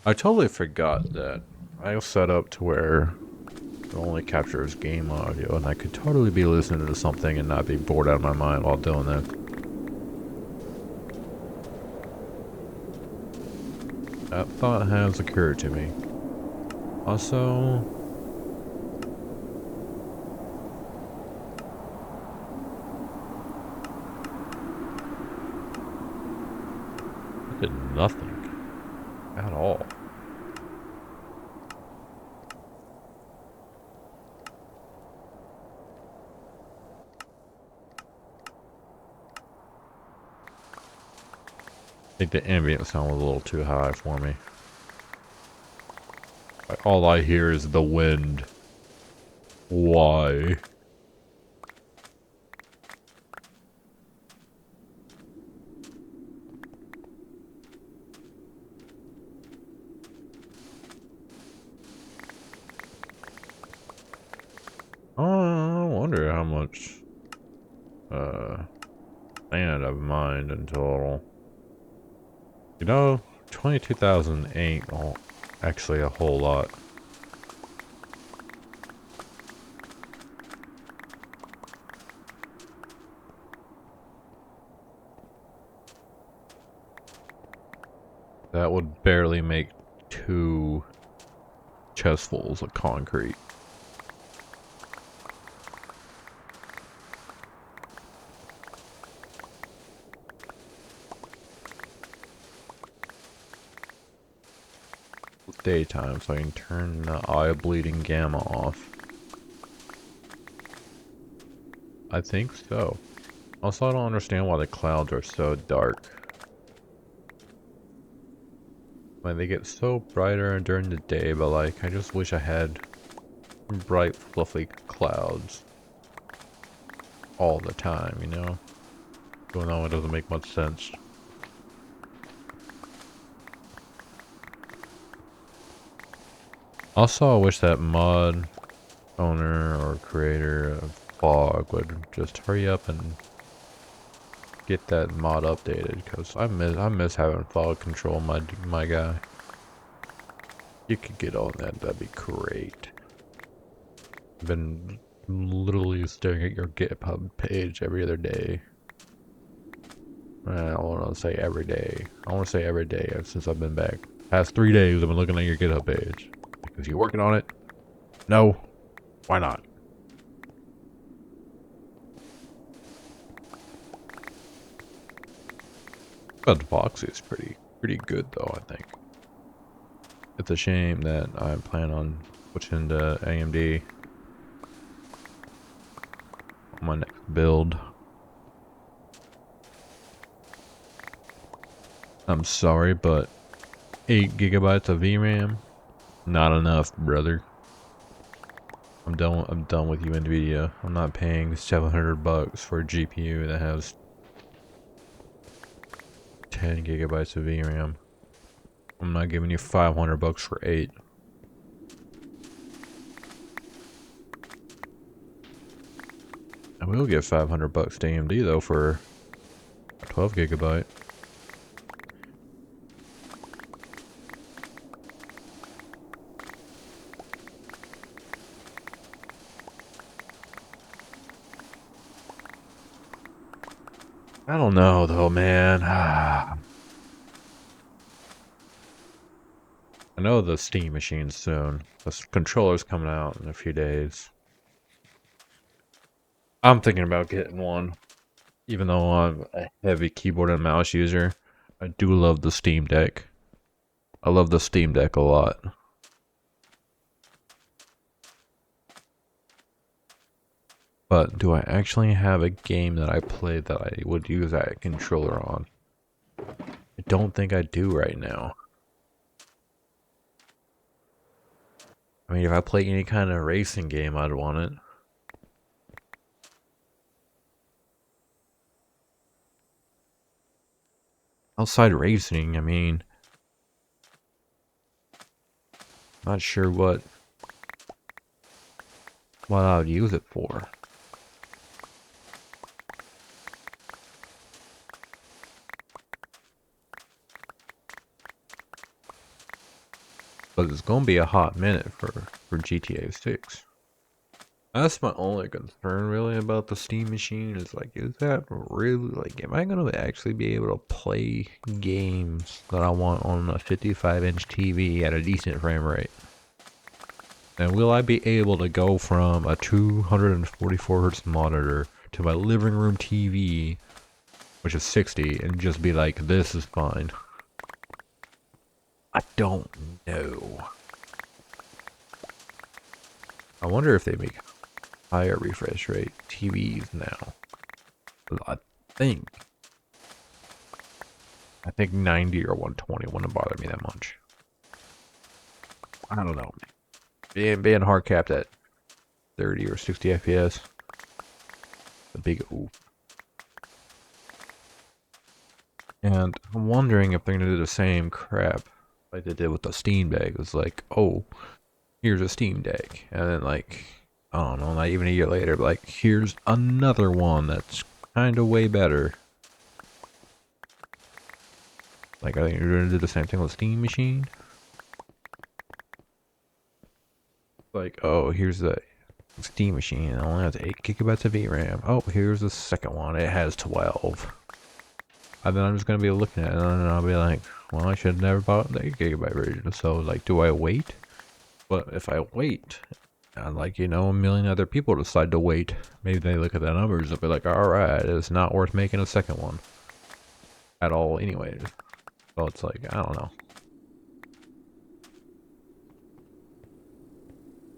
I totally forgot that I set up to where it only captures game audio, and I could totally be listening to something and not be bored out of my mind while doing that. That thought has occurred to me. Also, I did nothing at all. I think the ambient sound was a little too high for me. All I hear is the wind. Why? Oh, I wonder how much sand I've mined in total. You know, 22,000 ain't actually a whole lot. That would barely make 2 chestfuls of concrete. Daytime, so I can turn the eye bleeding gamma off. I think so. Also, I don't understand why the clouds are so dark. Like, they get so brighter during the day, but like, I just wish I had bright, fluffy clouds all the time, you know? Even though it doesn't make much sense. Also, I wish that mod owner or creator of Fog would just hurry up and get that mod updated, because I miss having Fog control my guy. You could get on that, that'd be great. I've been literally staring at your GitHub page every other day. I don't want to say every day. I want to say every day since I've been back. Past 3 days I've been looking at your GitHub page. Because you working on it? No. Why not? But the Foxy is pretty good though, I think. It's a shame that I plan on switching to AMD on my next build. I'm sorry, but 8 gigabytes of VRAM, not enough, brother. I'm done with you, Nvidia. I'm not paying $700 for a GPU that has 10 gigabytes of VRAM. I'm not giving you $500 for 8. I will get 500 bucks to AMD though for a 12 gigabyte. I don't know though, man. I know the Steam machine soon. The controller's coming out in a few days. I'm thinking about getting one. Even though I'm a heavy keyboard and mouse user, I do love the Steam Deck. I love the Steam Deck a lot. But do I actually have a game that I play that I would use that controller on? I don't think I do right now. I mean, if I play any kind of racing game, I'd want it. Outside racing, I mean, not sure what I would use it for. But it's gonna be a hot minute for GTA 6. That's my only concern really about the Steam machine is like, is that really, like, am I gonna actually be able to play games that I want on a 55-inch TV at a decent frame rate? And will I be able to go from a 244 hertz monitor to my living room TV, which is 60, and just be like, this is fine? I don't know. I wonder if they make higher refresh rate TVs now. I think 90 or 120 wouldn't bother me that much. I don't know. Being hard capped at 30 or 60 FPS. A big oof. And I'm wondering if they're gonna do the same crap like they did with the Steam Deck. It's like, oh, here's a Steam Deck, and then like, I don't know, not even a year later, but like, here's another one that's kind of way better. Like, I think you're gonna do the same thing with Steam Machine. Like, oh, here's the Steam Machine. It only has 8 gigabytes of VRAM. Oh, here's the second one. It has 12. And then I'm just gonna be looking at it, and I'll be like, well, I should have never bought the 8 gigabyte version. So, like, do I wait? But if I wait, and like, you know, a million other people decide to wait, maybe they look at the numbers and be like, alright, it's not worth making a second one. At all, anyways. So it's like, I don't know.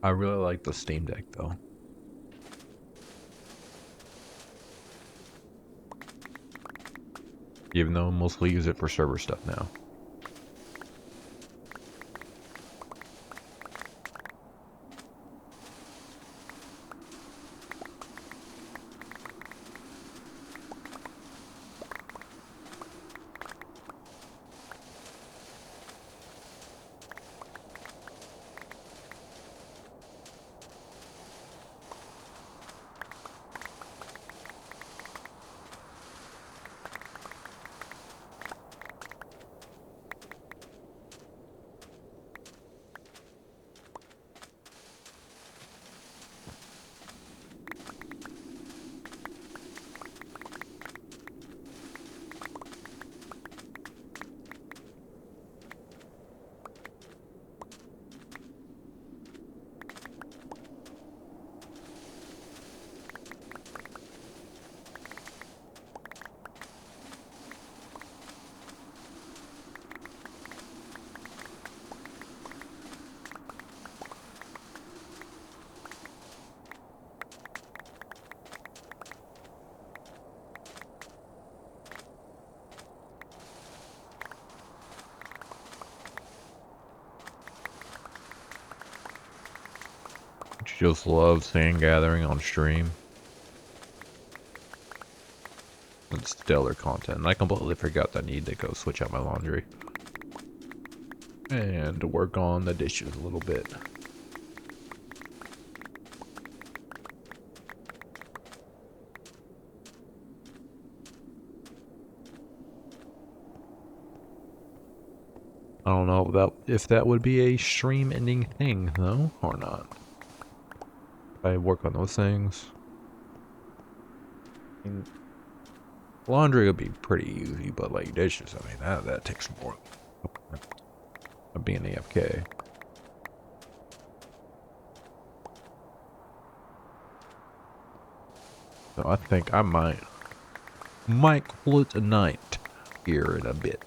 I really like the Steam Deck, though. Even though I mostly use it for server stuff now. Just love sand gathering on stream. It's stellar content. And I completely forgot that I need to go switch out my laundry. And work on the dishes a little bit. I don't know if that would be a stream ending thing though, or not. If I work on those things. I mean, laundry would be pretty easy, but like dishes, I mean that takes more of being AFK. So I think I might call it a night here in a bit.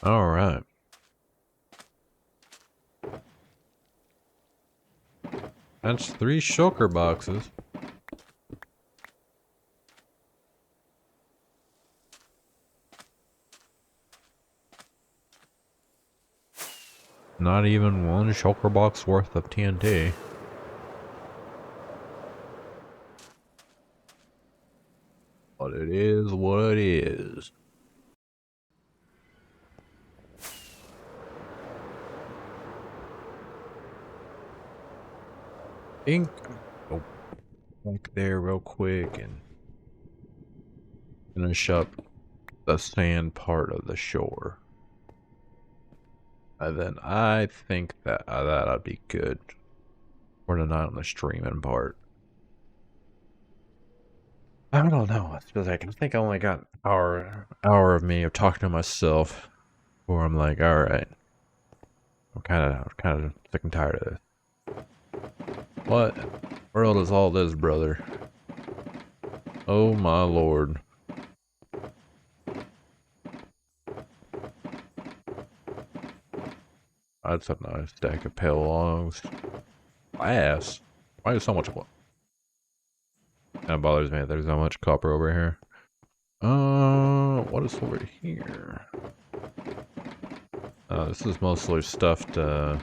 All right. That's 3 shulker boxes. Not even 1 shulker box worth of TNT. But it is what it is. Think go back there real quick and finish up the sand part of the shore. And then I think that that'll be good for the night on the streaming part. I don't know. It's just like I think I only got an hour of me of talking to myself, where I'm like, all right, I'm kind of sick and tired of this. What world is all this, brother? Oh my lord. That's a nice stack of pale logs. Glass? Why is so much glass? That bothers me. There's so much copper over here. What is over here? This is mostly stuff to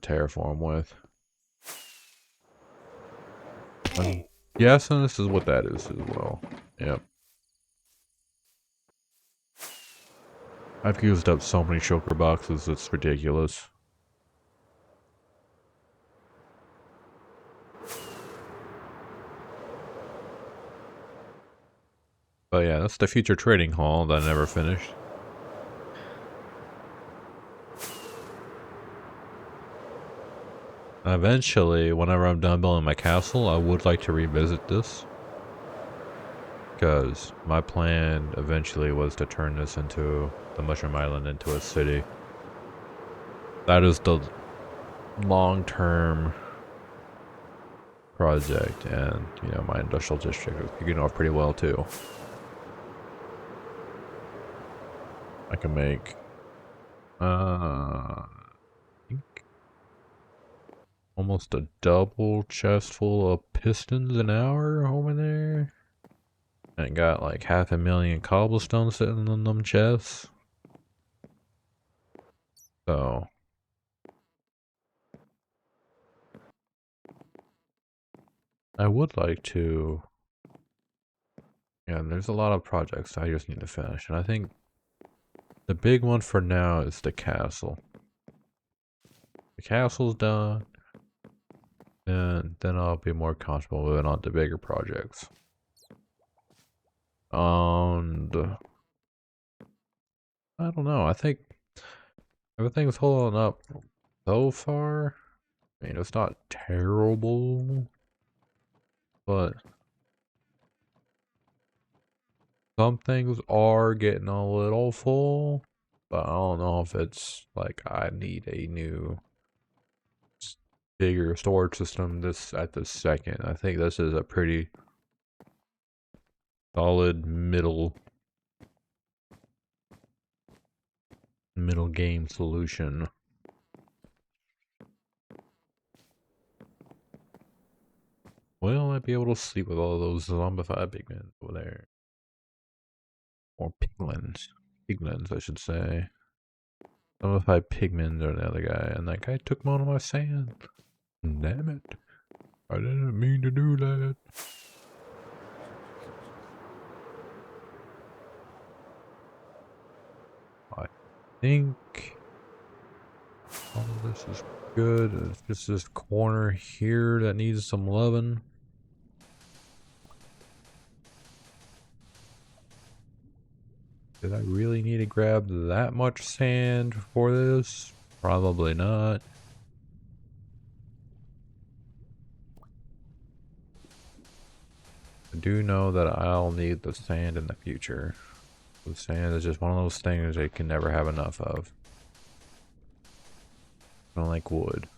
terraform with. Yeah, so this is what that is as well. Yep. I've used up so many shulker boxes, it's ridiculous. But yeah, that's the future trading hall that I never finished. Eventually, whenever I'm done building my castle, I would like to revisit this. Because my plan eventually was to turn this into the Mushroom Island into a city. That is the long-term project, and you know, my industrial district is kicking off pretty well too. I can make I think almost a double chest full of pistons an hour over there. And got like 500,000 cobblestone sitting in them chests. So I would like to, yeah, there's a lot of projects I just need to finish. And I think the big one for now is the castle. The castle's done. And then I'll be more comfortable moving on to bigger projects. And I don't know. I think everything's holding up so far. I mean, it's not terrible, but some things are getting a little full. But I don't know if it's like I need a new bigger storage system this at this second. I think this is a pretty solid middle game solution. Will I be able to sleep with all those zombified pigmen over there? Or piglins. Piglins, I should say. Zombified pigmen are the other guy, and that guy took one of my sand. Damn it. I didn't mean to do that. I think all of this is good. It's just this corner here that needs some loving. Did I really need to grab that much sand for this? Probably not. I do know that I'll need the sand in the future. The sand is just one of those things you can never have enough of. I don't like wood.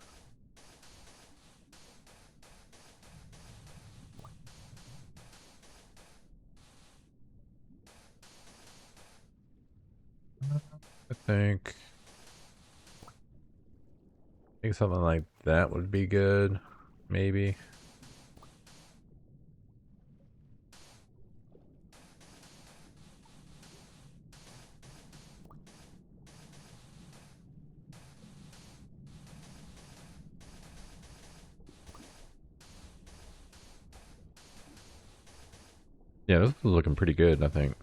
I think something like that would be good. Maybe. Yeah, this is looking pretty good, I think.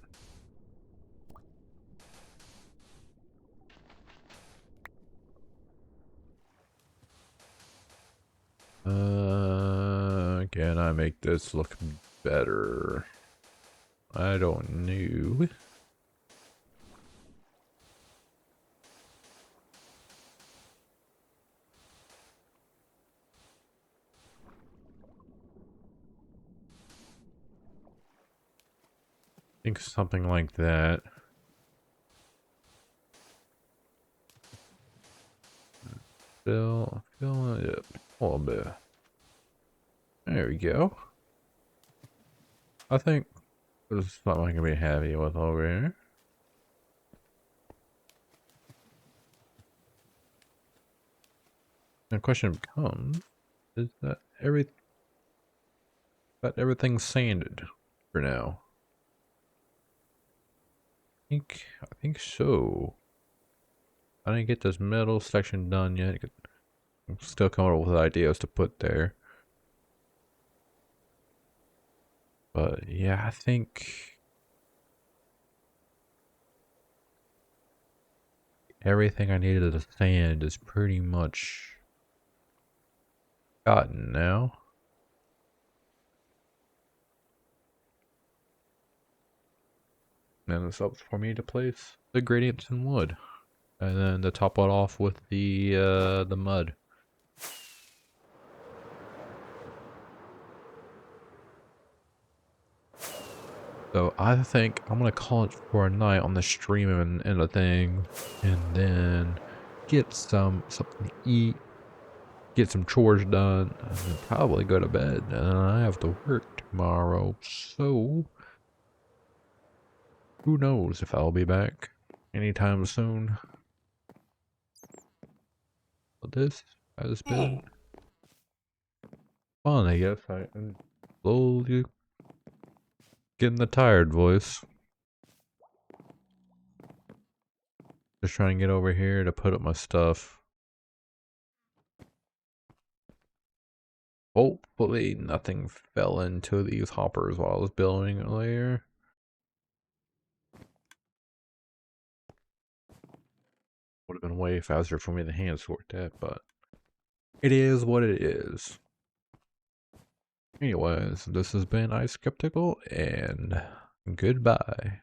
Can I make this look better? I don't know. I think something like that. Fill it up a little bit. There we go. I think there's something I can be happy with over here. The question becomes, is that everything's sanded for now? I think so. I didn't get this metal section done yet. I'm still coming up with ideas to put there. But yeah, I think everything I needed to sand is pretty much gotten now. And it's up for me to place the gradients in wood. And then to top it off with the mud. So I think I'm gonna call it for a night on the stream and the thing, and then get something to eat, get some chores done, and then probably go to bed. And I have to work tomorrow, so who knows if I'll be back anytime soon. But this has been fun, I guess. I'm slowly getting the tired voice. Just trying to get over here to put up my stuff. Hopefully nothing fell into these hoppers while I was building earlier. Would have been way faster for me to hand sort that, but it is what it is. Anyways, this has been iSkeptical, and goodbye.